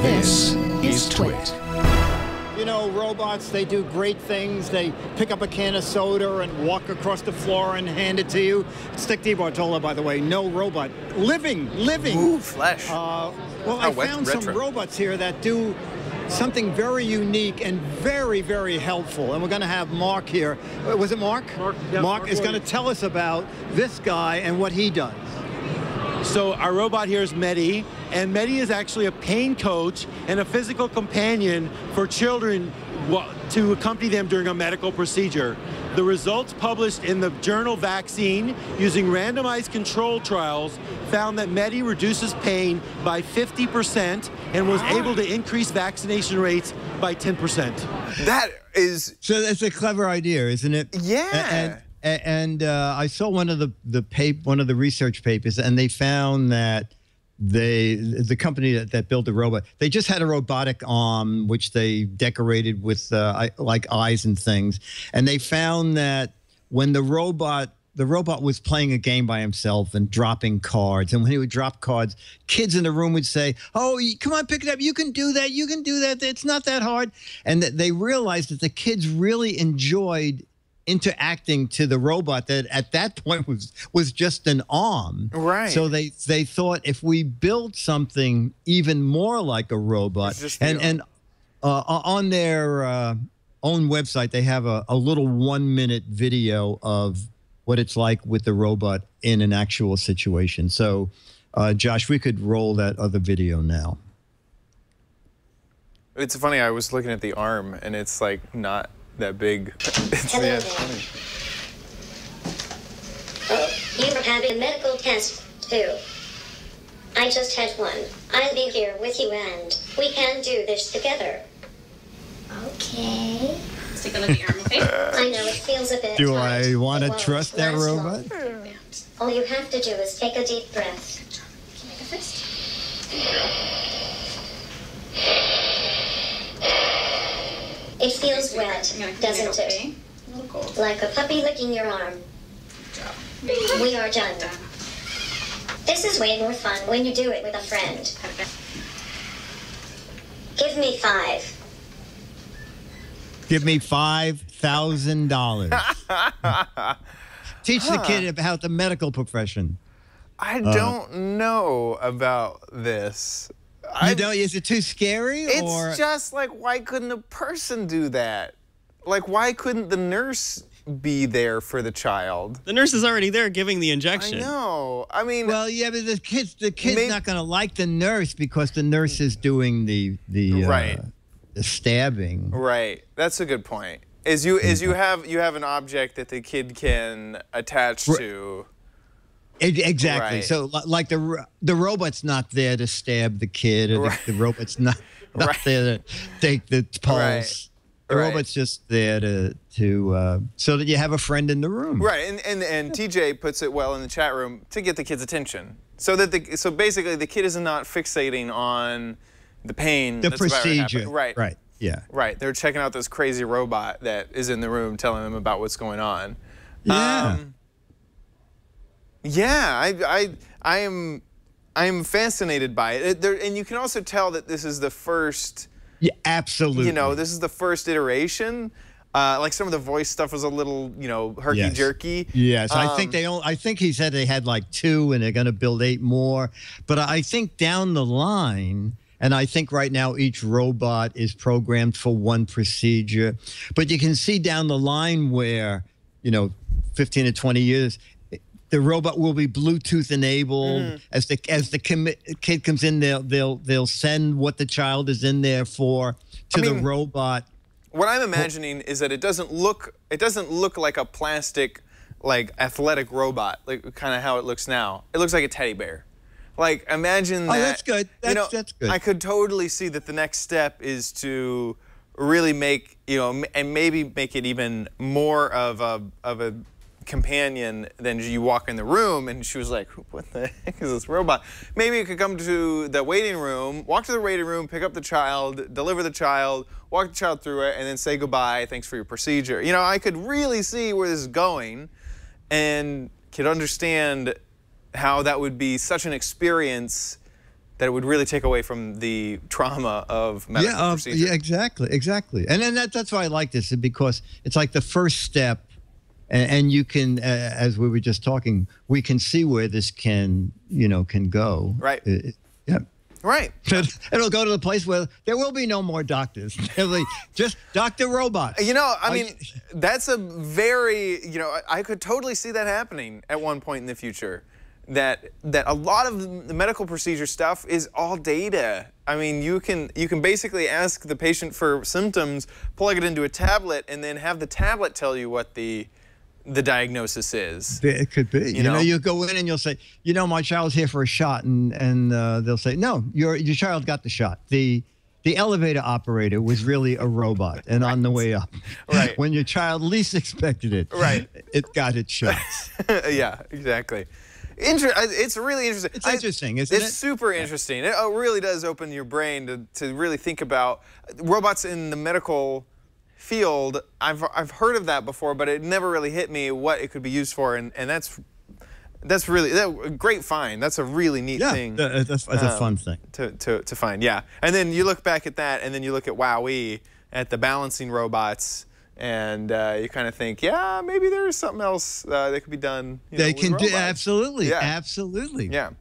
This is TWiT. You know, robots, they do great things. They pick up a can of soda and walk across the floor and hand it to you. Stick DeBartolo, by the way, no robot. Living. Ooh, flesh. Well, I found some robots here that do something very unique and very, very helpful. And we're going to have Mark here. Was it Mark? Mark, yeah, Mark is going to tell us about this guy and what he does. So our robot here is MEDi, and MEDi is actually a pain coach and a physical companion for children to accompany them during a medical procedure. The results published in the journal Vaccine using randomized control trials found that MEDi reduces pain by 50% and was able to increase vaccination rates by 10%. That is... So that's a clever idea, isn't it? Yeah. And I saw one of the research papers, and they found that the company that built the robot, they just had a robotic arm which they decorated with like eyes and things, and they found that when the robot was playing a game by himself and dropping cards, and when he would drop cards, kids in the room would say, "Oh, come on, pick it up. You can do that. You can do that. It's not that hard." And they realized that the kids really enjoyed interacting to the robot that at that point was just an arm. Right. So they thought if we build something even more like a robot, and on their own website they have a little 1-minute video of what it's like with the robot in an actual situation. So Josh, we could roll that other video now. It's funny, I was looking at the arm and it's like not that big. Hello there. Oh, you were having a medical test, too. I just had one. I'll be here with you and we can do this together. Okay. Stick on the arm, okay? I know it feels a bit Do tight. I want to trust that robot? All you have to do is take a deep breath. Can I go first? It feels wet, doesn't it? A little cold. Like a puppy licking your arm. We are done. This is way more fun when you do it with a friend. Give me 5. Give me $5,000. Teach the kid about the medical profession. I don't know about this. Is it too scary? It's just like, why couldn't a person do that? Like, why couldn't the nurse be there for the child? The nurse is already there giving the injection. I know. I mean, well, yeah, but the kid's not going to like the nurse because the nurse is doing the stabbing. Right. That's a good point. You have an object that the kid can attach to. Exactly. Right. So, like the robot's not there to stab the kid, or the robot's not there to take the pulse. The robot's just there to so that you have a friend in the room. Right. And TJ puts it well in the chat room, to get the kid's attention, so basically the kid is not fixating on the pain. The that's about to procedure. happen. Right. Right. Yeah. Right. They're checking out this crazy robot that is in the room, telling them about what's going on. Yeah. Yeah, I am fascinated by it. And you can also tell that this is the first. Yeah, absolutely. You know, this is the first iteration. Like some of the voice stuff was a little, herky-jerky. Yes, I think he said they had like 2 and they're going to build 8 more. But I think down the line, and I think right now each robot is programmed for one procedure. But you can see down the line where, 15 to 20 years, the robot will be Bluetooth enabled. As the kid comes in, they'll send what the child is in there for to the robot. What I'm imagining is that it doesn't look like a plastic, like athletic robot, like kind of how it looks now. It looks like a teddy bear. Like, imagine that. Oh, that's good. That's good. I could totally see that the next step is to really make, and maybe make it even more of a companion than you walk in the room. And she was like, what the heck is this robot? Maybe you could come to the waiting room, walk to the waiting room, pick up the child, deliver the child, walk the child through it, and then say goodbye, thanks for your procedure. I could really see where this is going and could understand how that would be such an experience that it would really take away from the trauma of medical procedure. Yeah, exactly. And then that's why I like this, because it's like the first step, and you can, as we were just talking, we can see where this can go. Right. Yeah. Right. It'll go to the place where there will be no more doctors. It'll be just Dr. Robots. You know, I mean, that's a very, I could totally see that happening at one point in the future. That a lot of the medical procedure stuff is all data. I mean, you can basically ask the patient for symptoms, plug it into a tablet, and then have the tablet tell you what the diagnosis is. It could be. You know, you go in and you'll say, my child's here for a shot, and they'll say, no, your child got the shot. The elevator operator was really a robot, and on the way up, right, when your child least expected it, right, it got its shots. Yeah, exactly. It's really interesting. It's interesting, isn't it? It's super interesting. It really does open your brain to really think about robots in the medical field. I've heard of that before, but it never really hit me what it could be used for, and that's really a great find. That's a really neat thing. Yeah, that's a fun thing to find. Yeah, and then you look back at that, and then you look at WowE, at the balancing robots. And you kind of think, yeah, maybe there's something else that could be done. They can do, robots. absolutely, yeah. absolutely. Yeah.